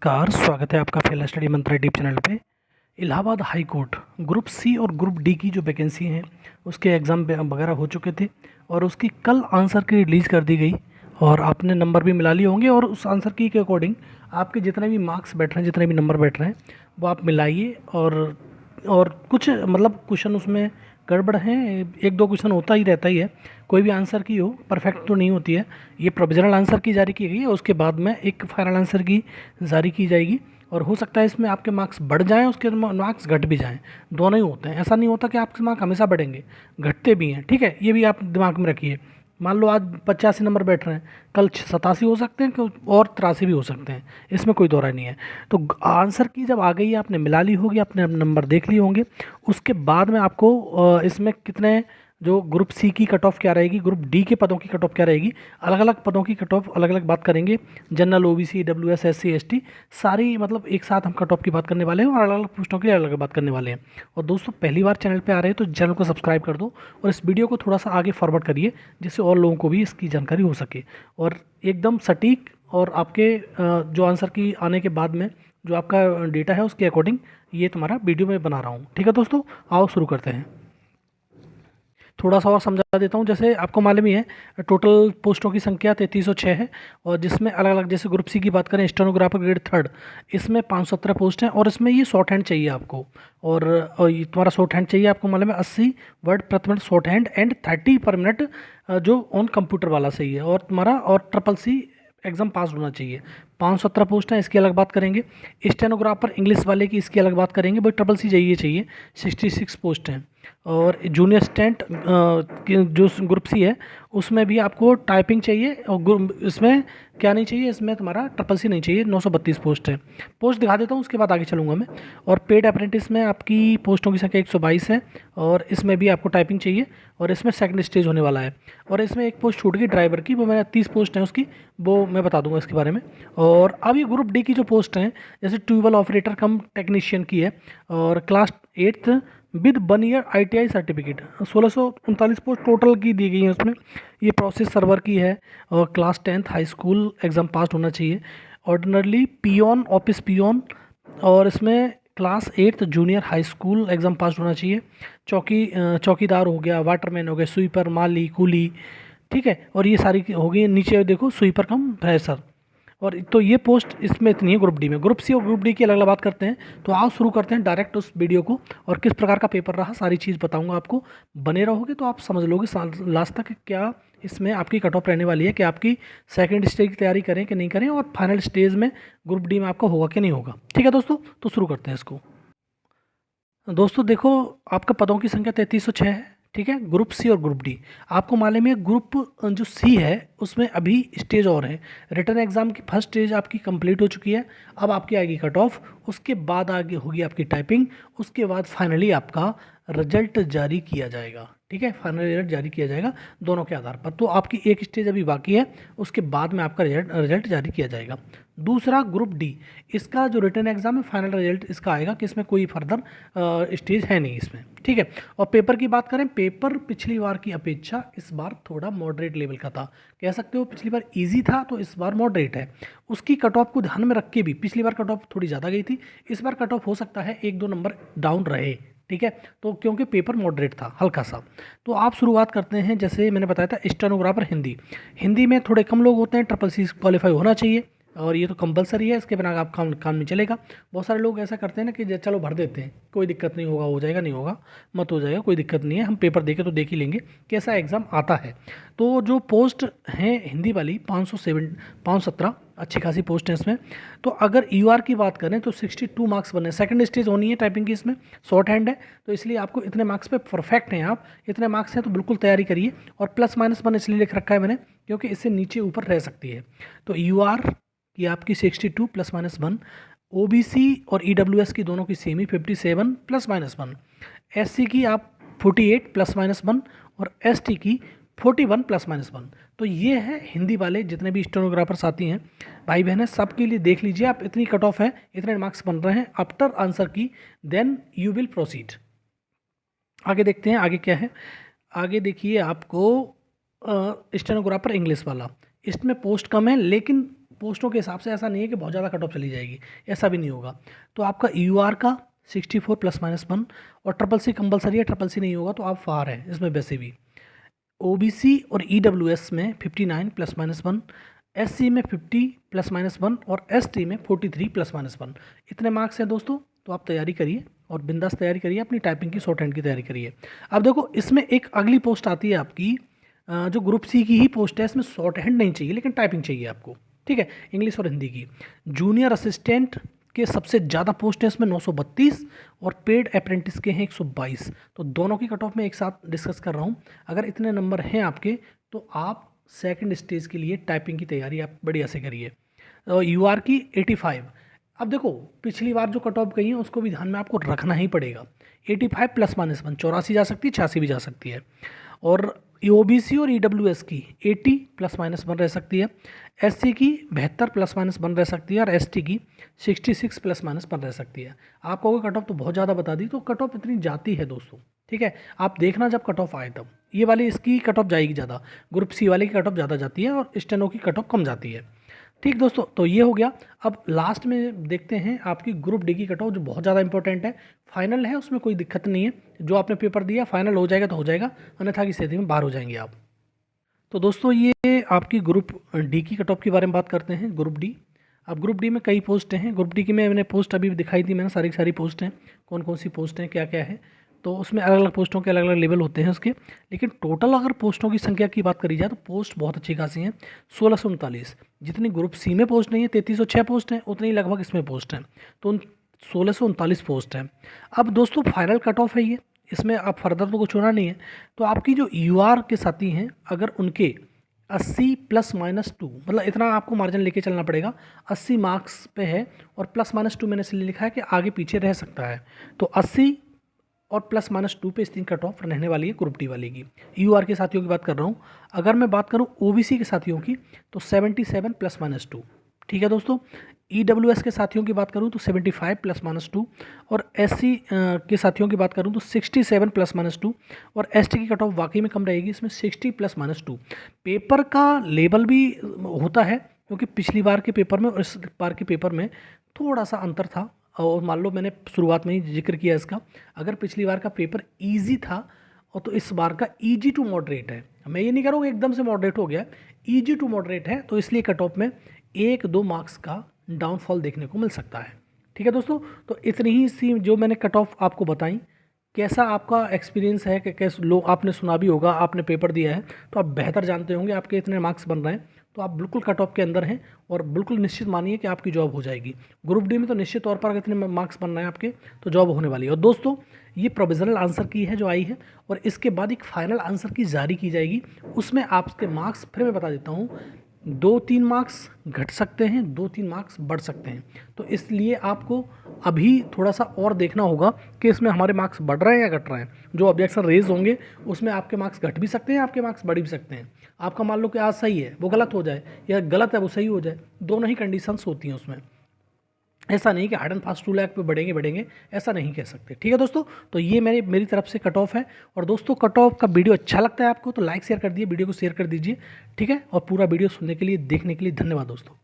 नमस्कार, स्वागत है आपका फेला स्टडी मंत्रा यूट्यूब चैनल पे। Allahabad high court group C और ग्रुप डी की जो वैकेंसी हैं उसके एग्ज़ाम वगैरह हो चुके थे और उसकी कल आंसर की रिलीज़ कर दी गई और आपने नंबर भी मिला लिए होंगे और उस आंसर की के अकॉर्डिंग आपके जितने भी मार्क्स बैठ रहे हैं, जितने भी नंबर बैठ रहे हैं वो आप मिलाइए। और कुछ मतलब क्वेश्चन उसमें गड़बड़ हैं, एक दो क्वेश्चन होता ही रहता ही है, कोई भी आंसर की हो परफेक्ट तो नहीं होती है। ये प्रोविजनल आंसर की जारी की गई है, उसके बाद में एक फाइनल आंसर की जारी की जाएगी और हो सकता है इसमें आपके मार्क्स बढ़ जाएं, उसके मार्क्स घट भी जाएं, दोनों ही होते हैं। ऐसा नहीं होता कि आपके मार्क्स हमेशा बढ़ेंगे, घटते भी हैं। ठीक है, ये भी आप दिमाग में रखिए। मान लो आज 85 नंबर बैठ रहे हैं, कल 87 हो सकते हैं और 83 भी हो सकते हैं, इसमें कोई दो राय नहीं है। तो आंसर की जब आ गई है, आपने मिला ली होगी, आपने नंबर देख लिए होंगे, उसके बाद में आपको इसमें कितने जो ग्रुप सी की कट ऑफ क्या रहेगी, ग्रुप डी के पदों की कट ऑफ क्या रहेगी, अलग अलग पदों की कट ऑफ अलग अलग बात करेंगे। General, OBC, WS, SC, ST, सारी मतलब एक साथ हम कट ऑफ की बात करने वाले हैं और अलग अलग पोस्टों की अलग अलग बात करने वाले हैं। और दोस्तों पहली बार चैनल पे आ रहे हैं तो चैनल को सब्सक्राइब कर दो और इस वीडियो को थोड़ा सा आगे फॉरवर्ड करिए जिससे और लोगों को भी इसकी जानकारी हो सके और एकदम सटीक और आपके जो आंसर की आने के बाद में जो आपका डेटा है उसके अकॉर्डिंग ये तुम्हारा वीडियो में बना रहा हूँ। ठीक है दोस्तों, आओ शुरू करते हैं। थोड़ा सा और समझा देता हूँ। जैसे आपको मालूम ही है, टोटल पोस्टों की संख्या 3306 है और जिसमें अलग अलग, जैसे ग्रुप सी की बात करें, स्टेनोग्राफर ग्रेड थर्ड, इसमें 517 पोस्ट हैं और इसमें ये शॉर्ट हैंड चाहिए आपको। और ये तुम्हारा शॉर्ट हैंड चाहिए, आपको मालूम है 80 वर्ड प्रति मिनट शॉर्ट हैंड एंड 30 पर मिनट जो ऑन कंप्यूटर वाला सही है। और तुम्हारा और ट्रिपल सी एग्ज़ाम पास होना चाहिए। 517 पोस्ट हैं, इसकी अलग बात करेंगे। स्टेनोग्राफर इंग्लिश वाले की इसकी अलग बात करेंगे, भाई ट्रिपल सी चाहिए 66 पोस्ट हैं। और जूनियर स्टेंट जो ग्रुप सी है उसमें भी आपको टाइपिंग चाहिए और इसमें क्या नहीं चाहिए, इसमें तुम्हारा ट्रिपल सी नहीं चाहिए। 932 पोस्ट है। पोस्ट दिखा देता हूँ, उसके बाद आगे चलूँगा मैं। और पेड अप्रेंटिस में आपकी पोस्टों की संख्या 122 है और इसमें भी आपको टाइपिंग चाहिए और इसमें सेकंड स्टेज होने वाला है। और इसमें एक पोस्ट छूट गई ड्राइवर की, वो मैंने 30 पोस्ट हैं उसकी, वो मैं बता दूंगा इसके बारे में। और अभी ग्रुप डी की जो पोस्ट हैं, जैसे ट्यूबवेल ऑपरेटर कम टेक्नीशियन की है और class 8th with 1 year ITI certificate, 1639 post total की दी गई है उसमें। ये प्रोसेस सर्वर की है और class 10th high school exam pass होना चाहिए। ऑर्डिनरली पियोन, ऑफिस पियोन, और इसमें class 8th junior high school exam pass होना चाहिए। चौकीदार हो गया, वाटरमैन हो गया, स्वीपर, माली, कूली, ठीक है। और ये सारी हो गई। नीचे देखो स्वीपर कम फ्रेशर। और तो ये पोस्ट इसमें इतनी है ग्रुप डी में। ग्रुप सी और ग्रुप डी की अलग अलग बात करते हैं। तो आओ शुरू करते हैं डायरेक्ट उस वीडियो को, और किस प्रकार का पेपर रहा सारी चीज़ बताऊंगा आपको। बने रहोगे तो आप समझ लोगे लास्ट तक क्या इसमें आपकी कट ऑफ रहने वाली है, कि आपकी सेकंड स्टेज की तैयारी करें कि नहीं करें, और फाइनल स्टेज में ग्रुप डी में आपका होगा कि नहीं होगा। ठीक है दोस्तों, तो शुरू करते हैं इसको। दोस्तों देखो, आपका पदों की संख्या 3306 है। ठीक है, ग्रुप सी और ग्रुप डी। आपको मालूम है ग्रुप जो सी है उसमें अभी स्टेज और है। रिटर्न एग्जाम की फर्स्ट स्टेज आपकी कंप्लीट हो चुकी है, अब आपकी आएगी कट ऑफ, उसके बाद आगे होगी आपकी टाइपिंग, उसके बाद फाइनली आपका रिजल्ट जारी किया जाएगा। ठीक है, फाइनल रिजल्ट जारी किया जाएगा दोनों के आधार पर। तो आपकी एक स्टेज अभी बाकी है, उसके बाद में आपका रिजल्ट जारी किया जाएगा। दूसरा ग्रुप डी, इसका जो रिटर्न एग्जाम है फाइनल रिजल्ट इसका आएगा कि इसमें कोई फर्दर स्टेज है नहीं इसमें। ठीक है, और पेपर की बात करें, पेपर पिछली बार की अपेक्षा इस बार थोड़ा मॉडरेट लेवल का था। कह सकते हो पिछली बार इजी था तो इस बार मॉडरेट है। उसकी कट ऑफ को ध्यान में रख के भी, पिछली बार कट ऑफ थोड़ी ज़्यादा गई थी, इस बार कट ऑफ हो सकता है 1-2 नंबर डाउन रहे। ठीक है, तो क्योंकि पेपर मॉडरेट था हल्का सा। तो आप शुरुआत करते हैं, जैसे मैंने बताया था स्टेनोग्राफर हिंदी। हिंदी में थोड़े कम लोग होते हैं, ट्रिपल सी क्वालिफाई होना चाहिए और ये तो कंपलसरी है, इसके बिना आप काम नहीं चलेगा। बहुत सारे लोग ऐसा करते हैं ना कि चलो भर देते हैं, कोई दिक्कत नहीं होगा, हो जाएगा, नहीं होगा मत हो जाएगा, कोई दिक्कत नहीं है, हम पेपर देके तो देख ही लेंगे कैसा एग्ज़ाम आता है। तो जो पोस्ट हैं हिंदी वाली 517 अच्छी खासी पोस्ट है इसमें। तो अगर UR की बात करें तो 62 मार्क्स बने। सेकंड स्टेज होनी है टाइपिंग की, इसमें शॉर्ट हैंड है तो इसलिए आपको इतने मार्क्स पे परफेक्ट हैं। आप इतने मार्क्स हैं तो बिल्कुल तैयारी करिए। और +-1 इसलिए लिख रखा है मैंने क्योंकि इससे नीचे ऊपर रह सकती है। तो UR की आपकी 62 +-1, OBC और EWS की दोनों की सेमी 57 +-1, SC की आप 48 +-1 और ST की 41 +-1। तो ये है हिंदी वाले जितने भी स्टेनोग्राफर्स आती हैं भाई बहन, सबके लिए देख लीजिए आप, इतनी कट ऑफ है, इतने मार्क्स बन रहे हैं आफ्टर आंसर की, देन यू विल प्रोसीड। आगे देखते हैं आगे क्या है। आगे देखिए आपको स्टेनोग्राफर इंग्लिश वाला, इसमें पोस्ट कम है लेकिन पोस्टों के हिसाब से ऐसा नहीं है कि बहुत ज़्यादा कट ऑफ चली जाएगी, ऐसा भी नहीं होगा। तो आपका यूआर का 64 ±1 और ट्रिपल सी कंपलसरी है, ट्रिपल सी नहीं होगा तो आप फार हैं इसमें वैसे भी। ओबीसी और ईडब्ल्यूएस में 59 ±1, एससी में 50 ±1 और एसटी में 43 ±1। इतने मार्क्स हैं दोस्तों। तो आप तैयारी करिए और बिंदास तैयारी करिए, अपनी टाइपिंग की शॉर्ट हैंड की तैयारी करिए। अब देखो इसमें एक अगली पोस्ट आती है आपकी, जो ग्रुप सी की ही पोस्ट है, इसमें शॉर्ट हैंड नहीं चाहिए लेकिन टाइपिंग चाहिए आपको, ठीक है, इंग्लिश और हिंदी की। जूनियर असिस्टेंट के सबसे ज़्यादा पोस्ट है इसमें 932 और पेड अप्रेंटिस के हैं 122। तो दोनों की कट ऑफ में एक साथ डिस्कस कर रहा हूँ। अगर इतने नंबर हैं आपके तो आप सेकंड स्टेज के लिए टाइपिंग की तैयारी आप बढ़िया से करिए। यूआर की 85। अब देखो पिछली बार जो कट ऑफ गई है उसको भी ध्यान में आपको रखना ही पड़ेगा। 85 ±1, 84 जा सकती है, 86 भी जा सकती है। और ओबीसी और ईडब्ल्यूएस की 80 ±1 रह सकती है, एससी की 72 ±1 रह सकती है और एसटी की 66 ±1 रह सकती है। आप कहोगे कट ऑफ तो बहुत ज़्यादा बता दी, तो कट ऑफ इतनी जाती है दोस्तों, ठीक है। आप देखना जब कट ऑफ आए तब ये वाली इसकी कट ऑफ जाएगी ज़्यादा, ग्रुप सी वाले की कट ऑफ ज़्यादा जाती है और स्टेनो की कट ऑफ कम जाती है, ठीक दोस्तों। तो ये हो गया। अब लास्ट में देखते हैं आपकी ग्रुप डी की कट ऑफ, जो बहुत ज़्यादा इंपॉर्टेंट है। फाइनल है, उसमें कोई दिक्कत नहीं है, जो आपने पेपर दिया फाइनल हो जाएगा तो हो जाएगा, अन्यथा की स्थिति में बाहर हो जाएंगे आप। तो दोस्तों ये आपकी ग्रुप डी की कट ऑफ के बारे में बात करते हैं। ग्रुप डी, अब ग्रुप डी में कई पोस्ट हैं। ग्रुप डी की मैंने पोस्ट अभी दिखाई थी, मैंने सारी की सारी पोस्ट हैं, कौन कौन सी पोस्ट हैं, क्या क्या है। तो उसमें अलग अलग पोस्टों के अलग अलग लेवल होते हैं उसके, लेकिन टोटल अगर पोस्टों की संख्या की बात करी जाए तो पोस्ट बहुत अच्छी खासी हैं, 1639। जितनी ग्रुप सी में पोस्ट नहीं है, 3306 पोस्ट हैं, उतनी लगभग इसमें पोस्ट हैं, तो 1639 पोस्ट हैं। अब दोस्तों फाइनल कट ऑफ है ये, इसमें आप फर्दर तो कुछ होना नहीं है। तो आपकी जो यूआर के साथी हैं अगर उनके 80 ±2, मतलब इतना आपको मार्जिन लेके चलना पड़ेगा, 80 मार्क्स पे है और ±2 मैंने इसलिए लिखा है कि आगे पीछे रह सकता है। तो 80 और ±2 पे इस दिन कट ऑफ रहने वाली है ग्रुप डी वाले की। यूआर के साथियों की बात कर रहा हूँ। अगर मैं बात करूँ ओबीसी के साथियों की तो 77 ±2, ठीक है दोस्तों। ईडब्ल्यूएस के साथियों की बात करूँ तो 75 ±2 और एससी के साथियों की बात करूँ तो 67 ±2 और एसटी की कट ऑफ वाकई में कम रहेगी, इसमें 60 ±2। पेपर का लेवल भी होता है, क्योंकि पिछली बार के पेपर में और इस बार के पेपर में थोड़ा सा अंतर था। और मान लो मैंने शुरुआत में ही जिक्र किया इसका, अगर पिछली बार का पेपर ईजी था और तो इस बार का ईजी टू मॉडरेट है। मैं ये नहीं कह रहा हूँ एकदम से मॉडरेट हो गया, ईजी टू मॉडरेट है, तो इसलिए कट ऑफ में 1-2 मार्क्स का डाउनफॉल देखने को मिल सकता है, ठीक है दोस्तों। तो इतनी ही सी जो मैंने कट ऑफ आपको बताई। कैसा आपका एक्सपीरियंस है कि कैसे लोग, आपने सुना भी होगा, आपने पेपर दिया है तो आप बेहतर जानते होंगे आपके इतने मार्क्स बन रहे हैं, तो आप बिल्कुल कट ऑफ के अंदर हैं और बिल्कुल निश्चित मानिए कि आपकी जॉब हो जाएगी। ग्रुप डी में तो निश्चित तौर पर अगर इतने मार्क्स बन रहे हैं आपके तो जॉब होने वाली है। और दोस्तों ये प्रोविजनल आंसर की है जो आई है, और इसके बाद एक फाइनल आंसर की जारी की जाएगी, उसमें आपके मार्क्स फिर मैं बता देता हूँ 2-3 मार्क्स घट सकते हैं, 2-3 मार्क्स बढ़ सकते हैं। तो इसलिए आपको अभी थोड़ा सा और देखना होगा कि इसमें हमारे मार्क्स बढ़ रहे हैं या घट रहे हैं। जो ऑब्जेक्शन रेज होंगे उसमें आपके मार्क्स घट भी सकते हैं, आपके मार्क्स बढ़ भी सकते हैं। आपका मान लो कि आज सही है वो गलत हो जाए, या गलत है वो सही हो जाए, दोनों ही कंडीशंस होती हैं उसमें। ऐसा नहीं कि हार्ड एंड फास्ट 2 लाख पे बढ़ेंगे, ऐसा नहीं कह सकते, ठीक है दोस्तों। तो ये मेरी तरफ से कट ऑफ है। और दोस्तों कट ऑफ का वीडियो अच्छा लगता है आपको तो लाइक शेयर कर दिए, वीडियो को शेयर कर दीजिए, ठीक है। और पूरा वीडियो सुनने के लिए, देखने के लिए धन्यवाद दोस्तों।